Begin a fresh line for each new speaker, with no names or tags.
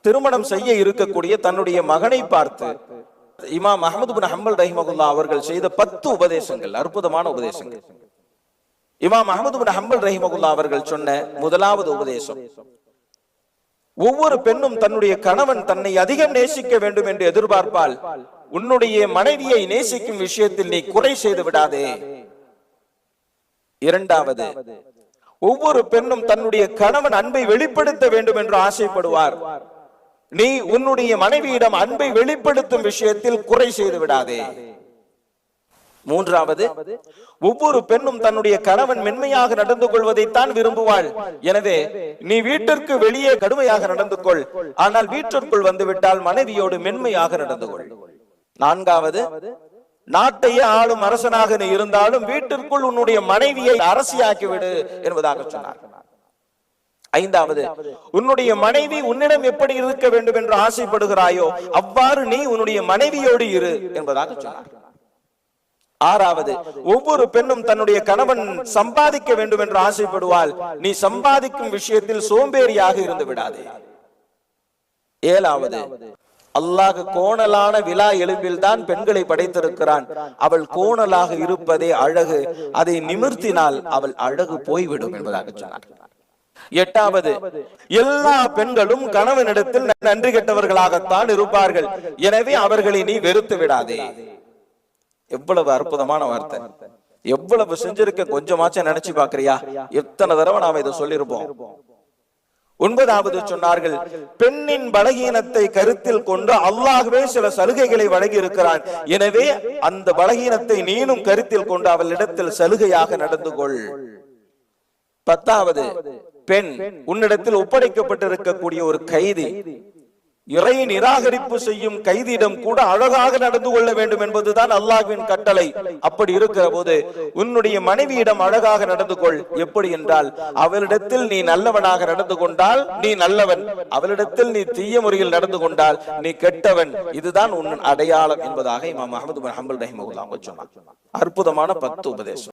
திருமணம் செய்ய இருக்கக்கூடிய தன்னுடைய மகனை பார்த்து இமாம் அஹ்மது பின் ஹம்பல் ரஹிமஹுல்லாஹ் அவர்கள் செய்த 10 உபதேசங்கள், அற்புதமான உபதேசங்கள். இமாம் அஹ்மது பின் ஹம்பல் ரஹிமஹுல்லாஹ் அவர்கள் சொன்ன முதலாவது உபதேசம், ஒவ்வொரு பெண்ணும் தன்னுடைய கணவன் தன்னை அதிகம் நேசிக்க வேண்டும் என்று எதிர்பார்ப்பால் உன்னுடைய மனைவியை நேசிக்கும் விஷயத்தில் நீ குறை செய்து விடாதே. இரண்டாவது, ஒவ்வொரு பெண்ணும் தன்னுடைய கணவன் அன்பை வெளிப்படுத்த வேண்டும் என்று ஆசைப்படுவார். நீ உன்னுடைய மனைவியிடம் அன்பை வெளிப்படுத்தும் விஷயத்தில் குறை செய்து விடாதே. மூன்றாவது, ஒவ்வொரு பெண்ணும் தன்னுடைய கணவன் மென்மையாக நடந்து கொள்வதைத்தான் விரும்புவாள். எனவே நீ வீட்டிற்கு வெளியே கடுமையாக நடந்து கொள், ஆனால் வீட்டிற்குள் வந்துவிட்டால் மனைவியோடு மென்மையாக நடந்து கொள். நான்காவது, நாட்டையே ஆளும் அரசனாக நீ இருந்தாலும் வீட்டிற்குள் உன்னுடைய மனைவியை அரசியாக்கிவிடு என்பதாக சொன்னார். ஐந்தாவது, உன்னுடைய மனைவி உன்னிடம் எப்படி இருக்க வேண்டும் என்று ஆசைப்படுகிறாயோ அவ்வாறு நீ உன்னுடைய மனைவியோடு இரு என்பதாக சொன்னார். ஆறாவது, ஒவ்வொரு பெண்ணும் தன்னுடைய கணவன் சம்பாதிக்க வேண்டும் என்று ஆசைப்படுவாள். நீ சம்பாதிக்கும் விஷயத்தில் சோம்பேறியாக இருந்து விடாதே. ஏழாவது, அல்லாஹ் கோணலான விலா எலும்பில் தான் பெண்களை படைத்திருக்கிறான். அவள் கோணலாக இருப்பதே அழகு, அதை நிமிர்த்தினால் அவள் அழகு போய்விடும் என்பதாக சொன்னார். எட்டாவது, எல்லா பெண்களும் கணவனிடத்தில் நன்றி கெட்டவர்களாகத்தான் இருப்பார்கள். எனவே அவர்களை நீ வெறுத்து விடாதே. எவ்வளவு அற்புதமான வார்த்தை! எவ்வளவு செஞ்சிருக்க கொஞ்சமாச்சும் நினைச்சு பாக்குறியா? எத்தனை தடவை நாம இதை சொல்லிருப்போம். ஒன்பதாவது சொன்னார்கள், பெண்ணின் பலகீனத்தை கருத்தில் கொண்டு அல்லாஹ்வே சில சலுகைகளை வழங்கி இருக்கிறான். எனவே அந்த பலகீனத்தை நீனும் கருத்தில் கொண்டு அவளிடத்தில் சலுகையாக நடந்து கொள். பத்தாவது, பெண் உன்னிடத்தில் ஒப்படைக்கப்பட்டிருக்கக்கூடிய ஒரு கைதி, இறை நிராகரிப்பு செய்யும் கைதியிடம் கூட அழகாக நடந்து கொள்ள வேண்டும் என்பதுதான் அல்லாஹ்வின் கட்டளை. அப்படி இருக்கிற போது உன்னுடைய மனைவியிடம் அழகாக நடந்து கொள். எப்படி என்றால், அவளிடத்தில் நீ நல்லவனாக நடந்து கொண்டால் நீ நல்லவன், அவளிடத்தில் நீ தீய முறையில் நடந்து கொண்டால் நீ கெட்டவன். இதுதான் உன் அடையாளம் என்பதாக இமாம் அஹ்மது பின் ஹம்பல் ரஹிமஹுல்லாஹ் சொன்னார். அற்புதமான 10 உபதேசம்.